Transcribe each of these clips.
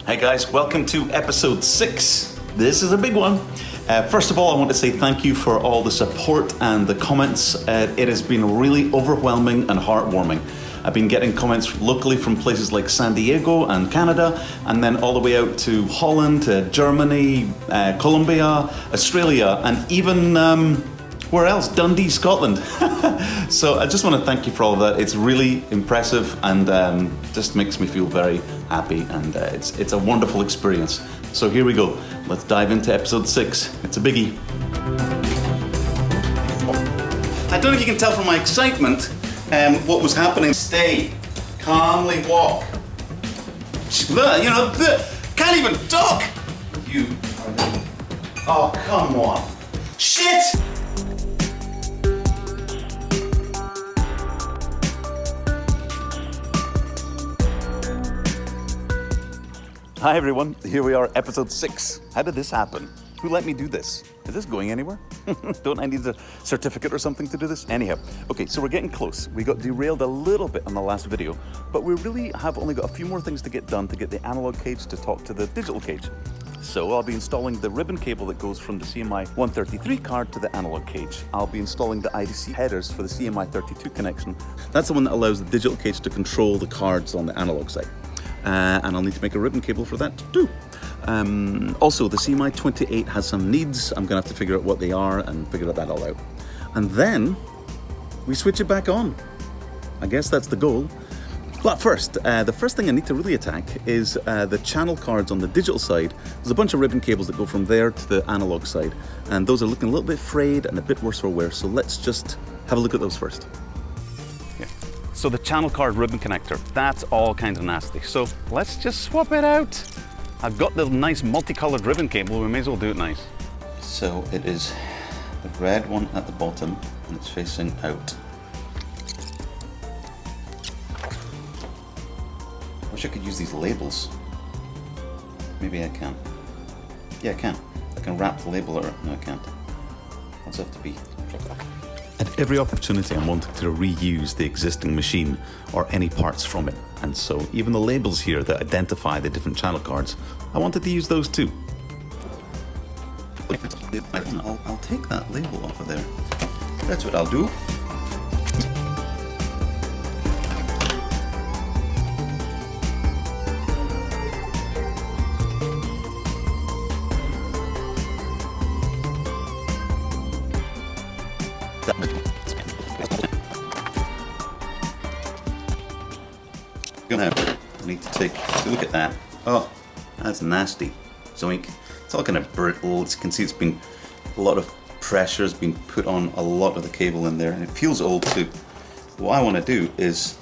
Hey guys, welcome to episode 6. This is a big one. First of all, I want to say thank you for all the support and the comments. It has been really overwhelming and heartwarming. I've been getting comments locally from places like San Diego and Canada, and then all the way out to Holland, Germany, Colombia, Australia, and even where else? Dundee, Scotland. So I just want to thank you for all of that. It's really impressive and just makes me feel very happy, and it's a wonderful experience. So here we go. Let's dive into episode 6. It's a biggie. I don't know if you can tell from my excitement what was happening. Stay, calmly walk. You know, can't even talk. You are. Oh, come on. Shit! Hi everyone, here we are, episode 6. How did this happen? Who let me do this? Is this going anywhere? Don't I need a certificate or something to do this? Anyhow, okay, so we're getting close. We got derailed a little bit on the last video, but we really have only got a few more things to get done to get the analog cage to talk to the digital cage. So I'll be installing the ribbon cable that goes from the CMI 133 card to the analog cage. I'll be installing the IDC headers for the CMI 32 connection. That's the one that allows the digital cage to control the cards on the analog side. And I'll need to make a ribbon cable for that too. Also, the CMI 28 has some needs. I'm gonna have to figure out what they are and figure that all out. And then we switch it back on. I guess that's the goal. But first, the first thing I need to really attack is the channel cards on the digital side. There's a bunch of ribbon cables that go from there to the analog side, and those are looking a little bit frayed and a bit worse for wear. So let's just have a look at those first. So the channel card ribbon connector, that's all kinds of nasty. So let's just swap it out. I've got the nice multicolored ribbon cable, we may as well do it nice. So it is the red one at the bottom and it's facing out. I wish I could use these labels. Maybe I can. Yeah, I can. I can wrap the label around. No, I can't. What's it have to be? At every opportunity, I'm wanting to reuse the existing machine or any parts from it. And so even the labels here that identify the different channel cards, I wanted to use those too. I'll take that label off of there. That's what I'll do. I need to take a look at that. Oh, that's nasty. Zoink. It's all kind of brittle. As you can see, it's been a lot of pressure has been put on a lot of the cable in there, and it feels old too. What I want to do is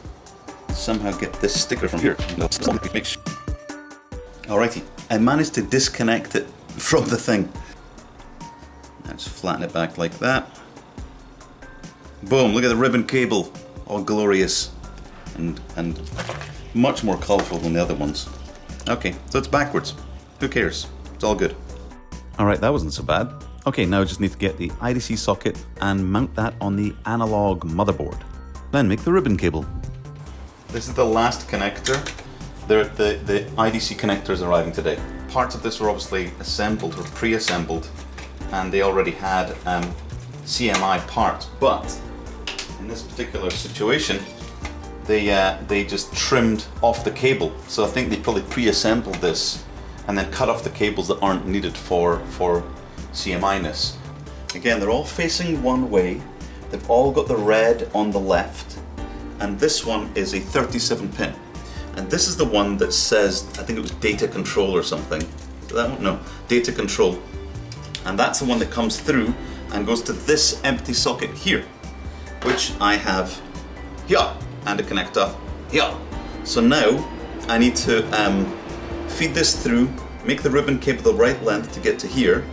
somehow get this sticker from here. Alrighty, I managed to disconnect it from the thing. Let's flatten it back like that. Boom, look at the ribbon cable, all glorious and much more colourful than the other ones. Okay, so it's backwards. Who cares? It's all good. Alright, that wasn't so bad. Okay, now I just need to get the IDC socket and mount that on the analog motherboard. Then make the ribbon cable. This is the last connector. The IDC connector is arriving today. Parts of this were obviously assembled or pre-assembled, and they already had CMI parts, but in this particular situation, they just trimmed off the cable. So I think they probably pre-assembled this and then cut off the cables that aren't needed for CMI-ness. Again, they're all facing one way. They've all got the red on the left, and this one is a 37 pin. And this is the one that says, I think it was data control or something. That one? No, data control. And that's the one that comes through and goes to this empty socket here, which I have here, and a connector here. So now I need to feed this through, make the ribbon cable the right length to get to here,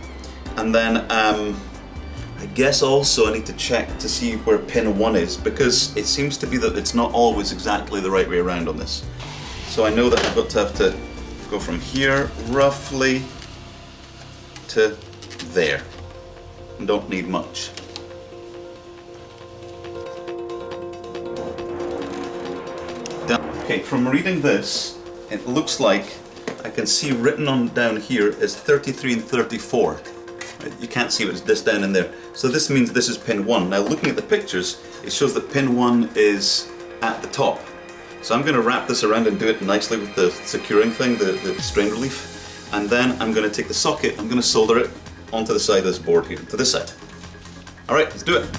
and then I guess also I need to check to see where pin 1 is, because it seems to be that it's not always exactly the right way around on this. So I know that I've got to have to go from here roughly to there. And don't need much. Okay, from reading this, it looks like I can see written on down here is 33 and 34. Right? You can't see it, it's this down in there. So this means this is pin 1. Now looking at the pictures, it shows that pin 1 is at the top. So I'm going to wrap this around and do it nicely with the securing thing, the strain relief. And then I'm going to take the socket, I'm going to solder it onto the side of this board here, to this side. Alright, let's do it.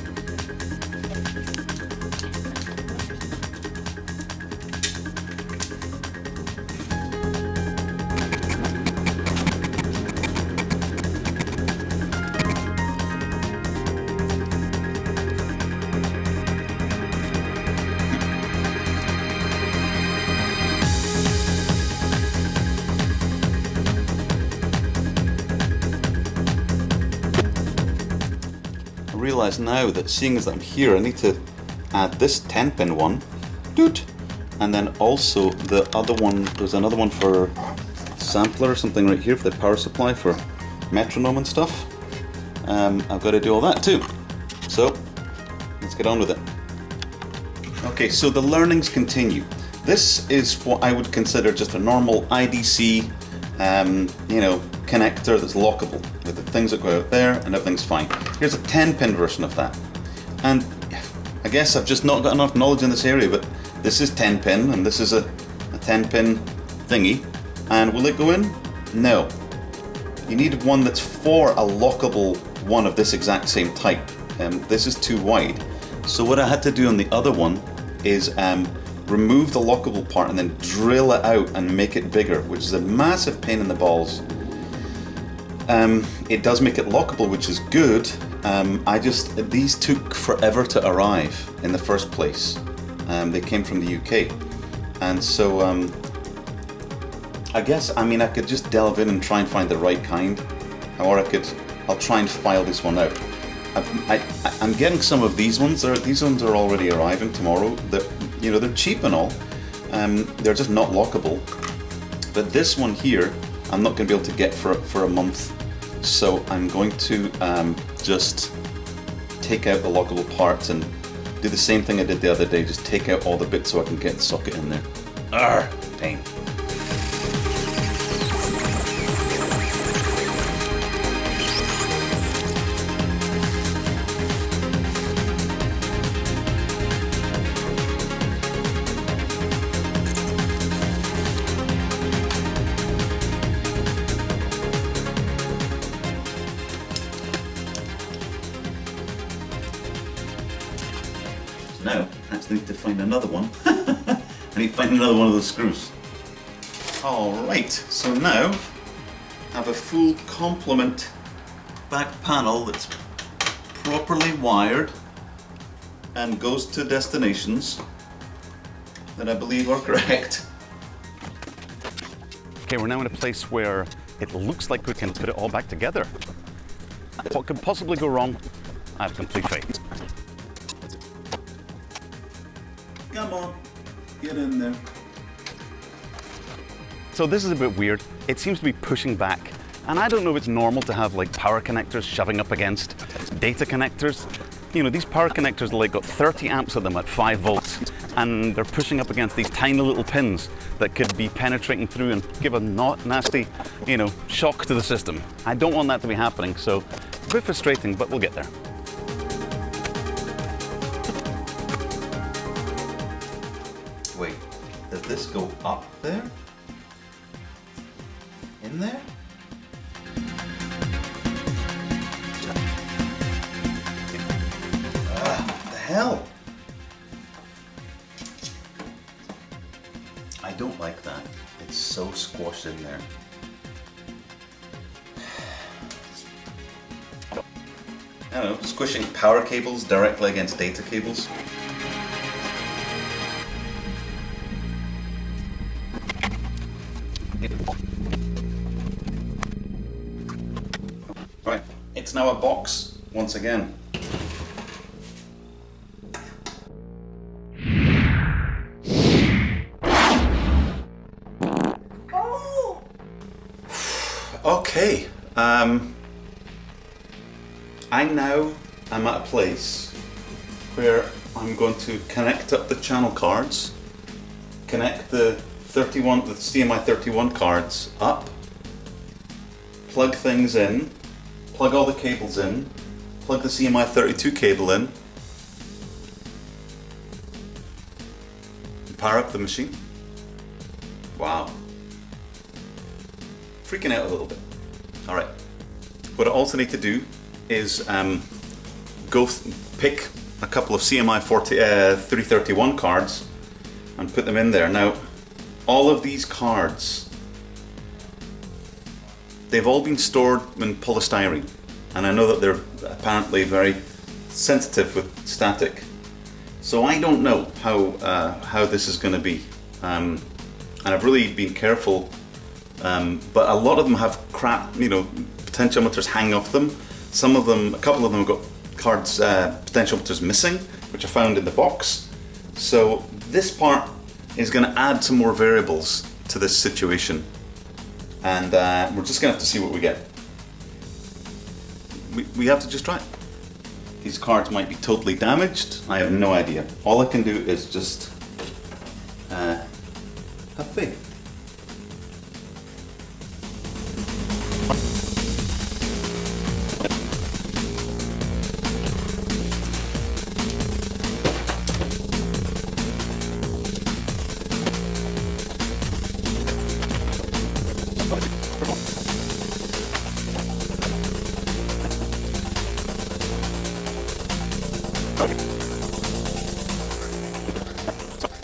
I realise now that seeing as I'm here, I need to add this 10-pin one, doot, and then also the other one. There's another one for sampler or something right here for the power supply for metronome and stuff. I've got to do all that too. So let's get on with it. Okay, so the learnings continue. This is what I would consider just a normal IDC, connector that's lockable with the things that go out there, and everything's fine. Here's a 10-pin version of that, and I guess I've just not got enough knowledge in this area, but this is 10-pin and this is a 10-pin thingy, and will it go in? No. You need one that's for a lockable one of this exact same type. This is too wide, so what I had to do on the other one is remove the lockable part and then drill it out and make it bigger, which is a massive pain in the balls. It does make it lockable, which is good. These took forever to arrive in the first place. They came from the UK, and so I guess I could just delve in and try and find the right kind, or I'll try and file this one out. I'm getting some of these ones. These ones are already arriving tomorrow. They're cheap and all. They're just not lockable. But this one here, I'm not going to be able to get for a month. So I'm going to just take out the lockable parts and do the same thing I did the other day. Just take out all the bits so I can get the socket in there. Pain. Now, I actually need to find another one. I need to find another one of those screws. Alright, so now I have a full complement back panel that's properly wired and goes to destinations that I believe are correct. Okay, we're now in a place where it looks like we can put it all back together. What could possibly go wrong? I have complete faith. Come on, get in there. So this is a bit weird. It seems to be pushing back, and I don't know if it's normal to have like power connectors shoving up against data connectors. These power connectors like got 30 amps of them at 5 volts, and they're pushing up against these tiny little pins that could be penetrating through and give a nasty, shock to the system. I don't want that to be happening, so a bit frustrating, but we'll get there. Wait, does this go up there? In there? What the hell? I don't like that. It's so squashed in there. I don't know, squishing power cables directly against data cables. Right, it's now a box once again. Oh. Okay, I now am at a place where I'm going to connect up the channel cards, connect the 31, the CMI 31 cards up, plug things in, plug all the cables in, plug the CMI 32 cable in, and power up the machine. Wow. Freaking out a little bit. All right. What I also need to do is pick a couple of CMI 331 cards and put them in there. Now, all of these cards, they've all been stored in polystyrene, and I know that they're apparently very sensitive with static. So I don't know how this is going to be, and I've really been careful. But a lot of them have crap, potentiometers hang off them. Some of them, a couple of them have got cards, potentiometers missing, which I found in the box. So this part is going to add some more variables to this situation, and we're just going to have to see what we get. We have to just try it. These cards might be totally damaged. I have no idea. All I can do is just have faith.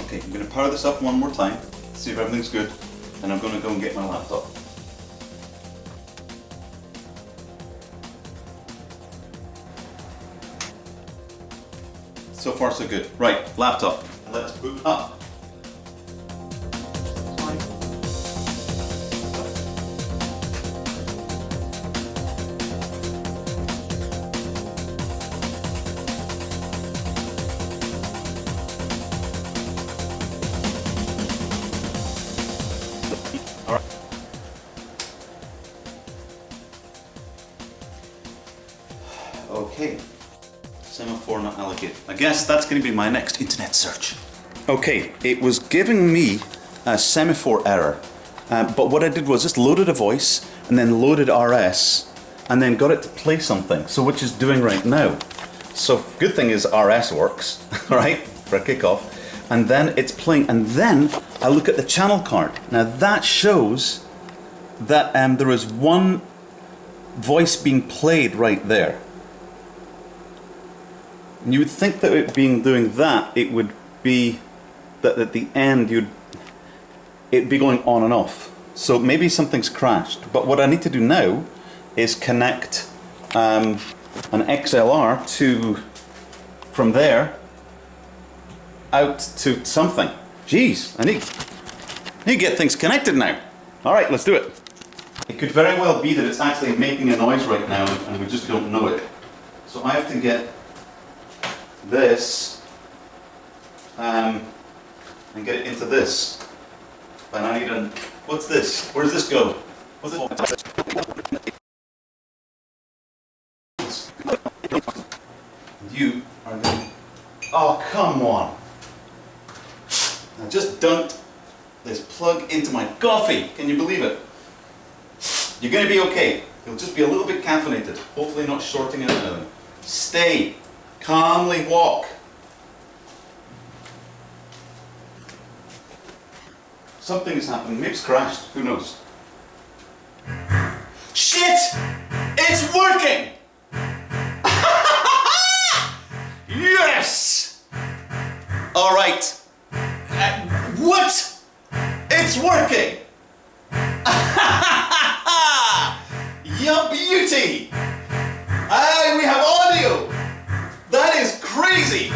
Okay, I'm going to power this up one more time, see if everything's good, and I'm going to go and get my laptop. So far so good. Right, laptop. Let's boot up. Okay, semaphore not allocated. I guess that's going to be my next internet search. Okay, it was giving me a semaphore error, but what I did was just loaded a voice and then loaded RS and then got it to play something, so which it's doing right now. So good thing is RS works, right, for a kickoff, and then it's playing, and then I look at the channel card. Now that shows that there is one voice being played right there. And you would think that it being doing that, it would be that at the end it'd be going on and off. So maybe something's crashed. But what I need to do now is connect an XLR from there out to something. Jeez, I need to get things connected now. All right, let's do it. It could very well be that it's actually making a noise right now and we just don't know it. So I have to get this and get it into this. And I need what's this? Where does this go? What's it? You are going. Oh, come on. I just dumped this plug into my coffee. Can you believe it? You're going to be okay. It'll just be a little bit caffeinated. Hopefully not shorting it out. Stay. Calmly walk. Something has happened. Maybe it's crashed. Who knows? Shit! It's working! Yes! Alright. What? It's working! You beauty! We have audio! That is crazy!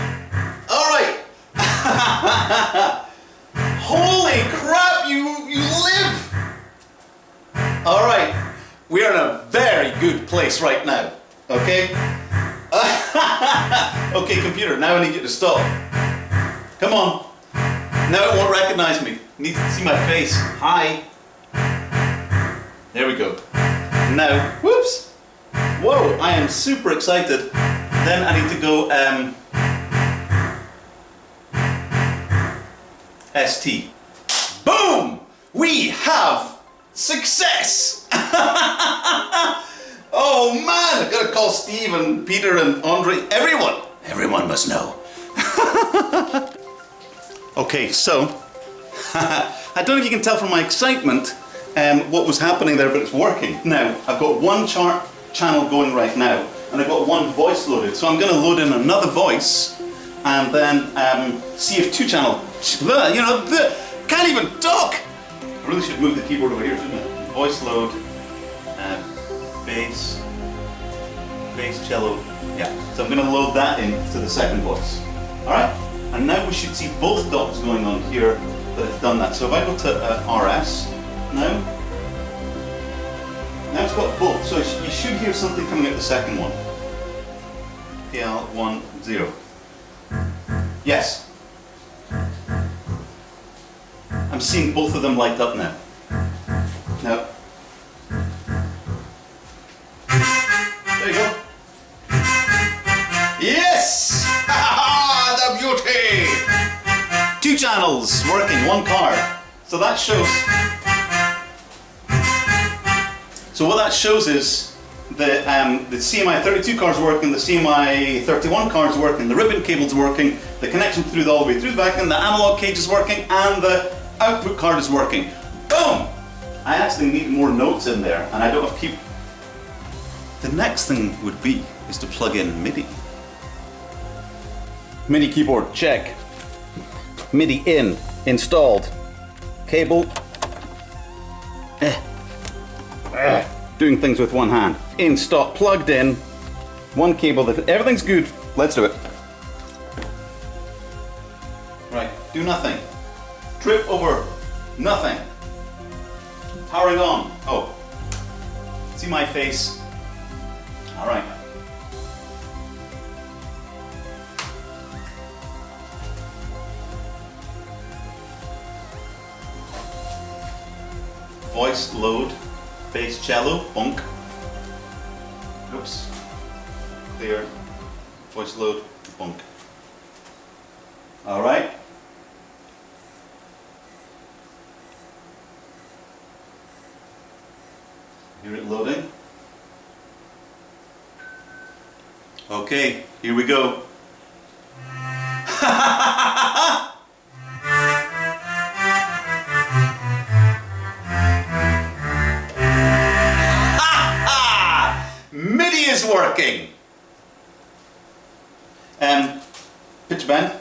Alright! Holy crap, you live! Alright, we are in a very good place right now, okay? Okay, computer, now I need you to stop. Come on. Now it won't recognize me. Need to see my face. Hi. There we go. Now, whoops. Whoa, I am super excited. Then I need to go ST. Boom! We have success! Oh man, I've got to call Steve and Peter and Andre, everyone! Everyone must know. Okay, so, I don't know if you can tell from my excitement what was happening there, but it's working. Now, I've got one channel going right now, and I've got one voice loaded, so I'm going to load in another voice, and then see if two channel, you know, can't even talk! I really should move the keyboard over here, shouldn't I? Voice load, bass, cello, yeah. So I'm going to load that into the second voice. Alright, and now we should see both dots going on here that it's done that. So if I go to RS, now it's got both, so you should hear something coming out the second one. PL1, 0. Yes. I'm seeing both of them light up now. Now, there you go. Yes! The beauty! Two channels working, one card. So that shows. So what that shows is the CMI 32 card's working, the CMI 31 card's working, the ribbon cable's working, the connection through all the way through the back end, the analog cage is working, and the output card is working. Boom! I actually need more notes in there, and I don't have to keep. The next thing would be is to plug in MIDI. MIDI keyboard, check. MIDI in, installed. Cable. Doing things with one hand. In, stop, plugged in. One cable, everything's good. Let's do it. Right, do nothing. Trip over, nothing. Powering on, oh. See my face. All right. Voice load, bass cello, bunk. Oops. Clear. Voice load, bunk. All right. Hear it loading. Okay, here we go. MIDI is working. Pitch bend.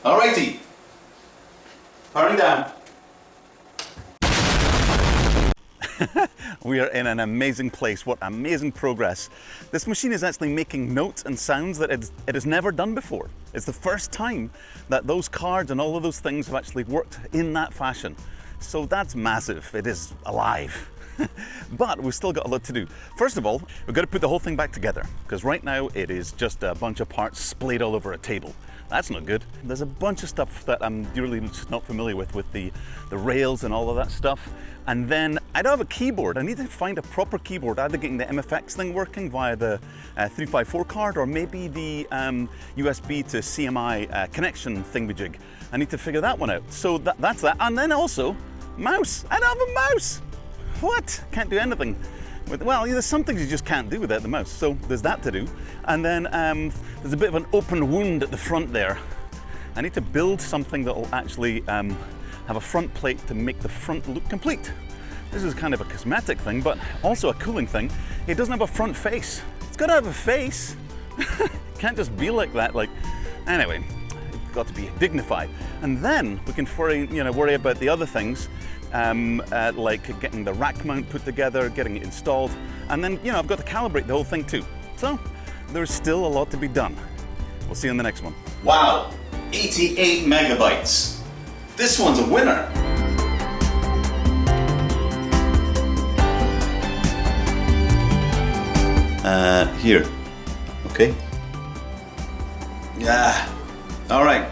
Alrighty, powering down. We are in an amazing place. What amazing progress. This machine is actually making notes and sounds that it has never done before. It's the first time that those cards and all of those things have actually worked in that fashion. So that's massive. It is alive. But we've still got a lot to do. First of all, we've got to put the whole thing back together, because right now it is just a bunch of parts splayed all over a table. That's not good. There's a bunch of stuff that I'm really just not familiar with the rails and all of that stuff. And then I don't have a keyboard. I need to find a proper keyboard, either getting the MFX thing working via the 354 card, or maybe the USB to CMI connection thingamajig. I need to figure that one out. So that's that. And then also, mouse. I don't have a mouse. What? Can't do anything. Well, there's some things you just can't do without the mouse. So there's that to do. And then there's a bit of an open wound at the front there. I need to build something that will actually have a front plate to make the front look complete. This is kind of a cosmetic thing, but also a cooling thing. It doesn't have a front face. It's got to have a face. Can't just be like that. Anyway, it's got to be dignified. And then we can worry about the other things, like getting the rack mount put together, getting it installed, and then I've got to calibrate the whole thing too. So there's still a lot to be done. We'll see you in the next one. Wow, 88 megabytes. This one's a winner. here. Okay. Yeah. All right.